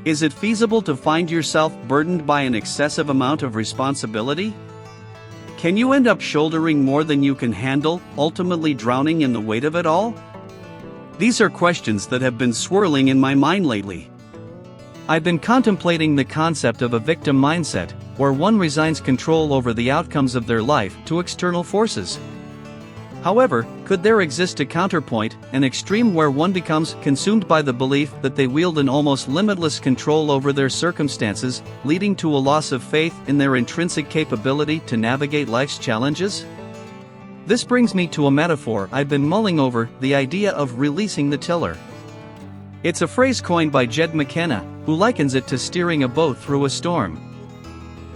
Is it feasible to find yourself burdened by an excessive amount of responsibility? Can you end up shouldering more than you can handle, ultimately drowning in the weight of it all? These are questions that have been swirling in my mind lately. I've been contemplating the concept of a victim mindset, where one resigns control over the outcomes of their life to external forces. However, could there exist a counterpoint, an extreme where one becomes consumed by the belief that they wield an almost limitless control over their circumstances, leading to a loss of faith in their intrinsic capability to navigate life's challenges? This brings me to a metaphor I've been mulling over, the idea of releasing the tiller. It's a phrase coined by Jed McKenna, who likens it to steering a boat through a storm.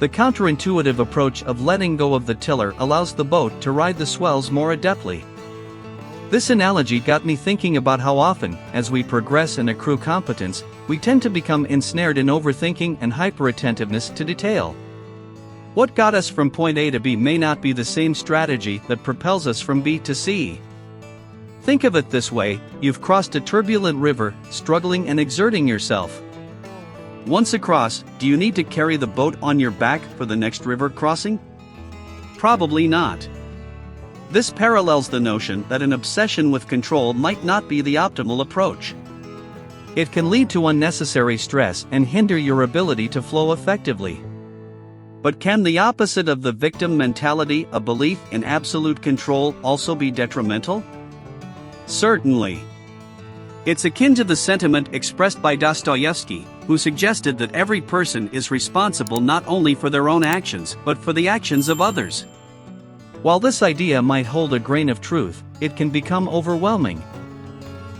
The counterintuitive approach of letting go of the tiller allows the boat to ride the swells more adeptly. This analogy got me thinking about how often, as we progress and accrue competence, we tend to become ensnared in overthinking and hyperattentiveness to detail. What got us from point A to B may not be the same strategy that propels us from B to C. Think of it this way: you've crossed a turbulent river, struggling and exerting yourself. Once across, do you need to carry the boat on your back for the next river crossing? Probably not. This parallels the notion that an obsession with control might not be the optimal approach. It can lead to unnecessary stress and hinder your ability to flow effectively. But can the opposite of the victim mentality, a belief in absolute control, also be detrimental? Certainly. It's akin to the sentiment expressed by Dostoevsky, who suggested that every person is responsible not only for their own actions but for the actions of others. While this idea might hold a grain of truth, it can become overwhelming.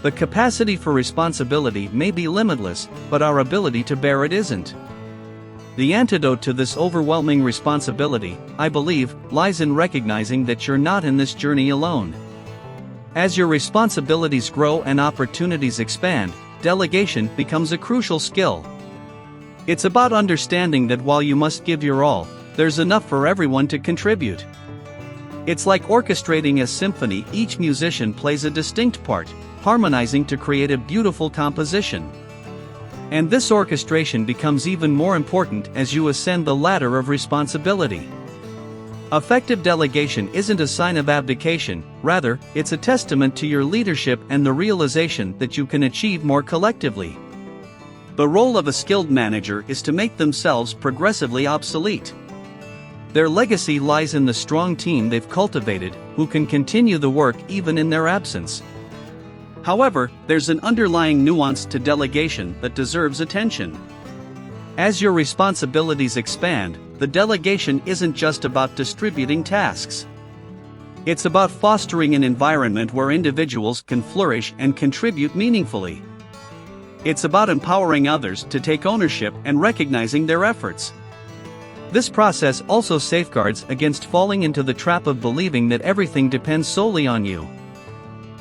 The capacity for responsibility may be limitless, but our ability to bear it isn't. The antidote to this overwhelming responsibility, I believe, lies in recognizing that you're not in this journey alone. As your responsibilities grow and opportunities expand, delegation becomes a crucial skill. It's about understanding that while you must give your all, there's enough for everyone to contribute. It's like orchestrating a symphony. Each musician plays a distinct part, harmonizing to create a beautiful composition. And this orchestration becomes even more important as you ascend the ladder of responsibility. Effective delegation isn't a sign of abdication, rather, it's a testament to your leadership and the realization that you can achieve more collectively. The role of a skilled manager is to make themselves progressively obsolete. Their legacy lies in the strong team they've cultivated, who can continue the work even in their absence. However, there's an underlying nuance to delegation that deserves attention. As your responsibilities expand, the delegation isn't just about distributing tasks. It's about fostering an environment where individuals can flourish and contribute meaningfully. It's about empowering others to take ownership and recognizing their efforts. This process also safeguards against falling into the trap of believing that everything depends solely on you.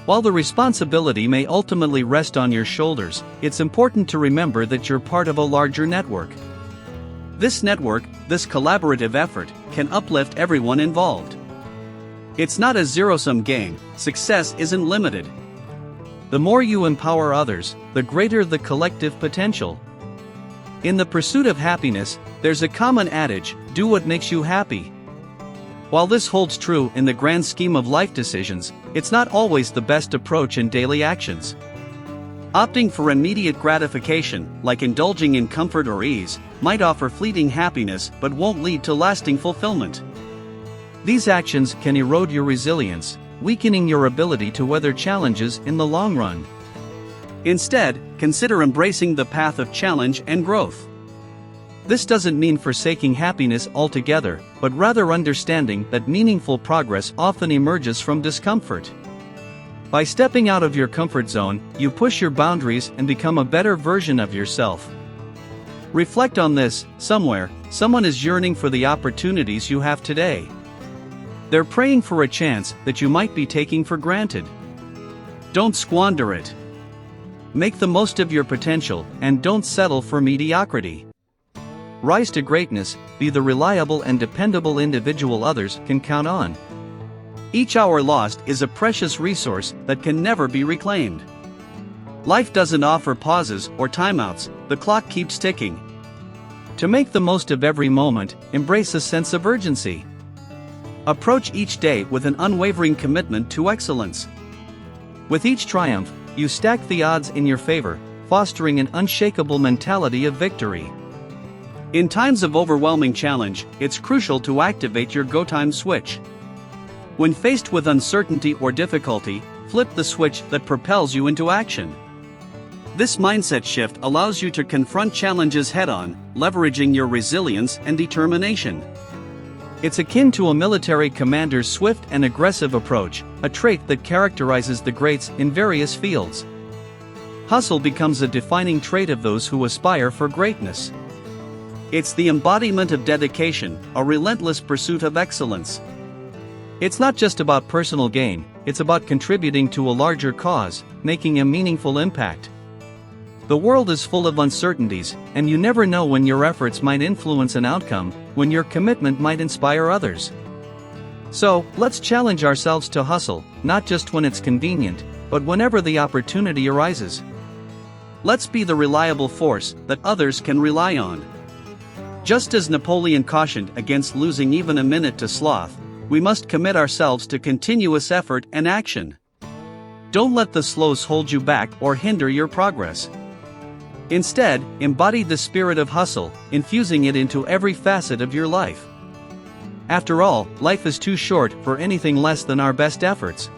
While the responsibility may ultimately rest on your shoulders, it's important to remember that you're part of a larger network. This network, this collaborative effort, can uplift everyone involved. It's not a zero-sum game. Success isn't limited. The more you empower others, the greater the collective potential. In the pursuit of happiness, there's a common adage: do what makes you happy. While this holds true in the grand scheme of life decisions, it's not always the best approach in daily actions. Opting for immediate gratification, like indulging in comfort or ease, might offer fleeting happiness but won't lead to lasting fulfillment. These actions can erode your resilience, weakening your ability to weather challenges in the long run. Instead, consider embracing the path of challenge and growth. This doesn't mean forsaking happiness altogether, but rather understanding that meaningful progress often emerges from discomfort. By stepping out of your comfort zone, you push your boundaries and become a better version of yourself. Reflect on this: someone is yearning for the opportunities you have today. They're praying for a chance that you might be taking for granted. Don't squander it. Make the most of your potential, and don't settle for mediocrity. Rise to greatness, be the reliable and dependable individual others can count on. Each hour lost is a precious resource that can never be reclaimed. Life doesn't offer pauses or timeouts, the clock keeps ticking. To make the most of every moment, embrace a sense of urgency. Approach each day with an unwavering commitment to excellence. With each triumph, you stack the odds in your favor, fostering an unshakable mentality of victory. In times of overwhelming challenge, it's crucial to activate your go time switch. When faced with uncertainty or difficulty, flip the switch that propels you into action. This mindset shift allows you to confront challenges head-on, leveraging your resilience and determination. It's akin to a military commander's swift and aggressive approach, a trait that characterizes the greats in various fields. Hustle becomes a defining trait of those who aspire for greatness. It's the embodiment of dedication, a relentless pursuit of excellence. It's not just about personal gain, it's about contributing to a larger cause, making a meaningful impact. The world is full of uncertainties, and you never know when your efforts might influence an outcome, when your commitment might inspire others. So, let's challenge ourselves to hustle, not just when it's convenient, but whenever the opportunity arises. Let's be the reliable force that others can rely on. Just as Napoleon cautioned against losing even a minute to sloth, we must commit ourselves to continuous effort and action. Don't let the slows hold you back or hinder your progress. Instead, embody the spirit of hustle, infusing it into every facet of your life. After all, life is too short for anything less than our best efforts.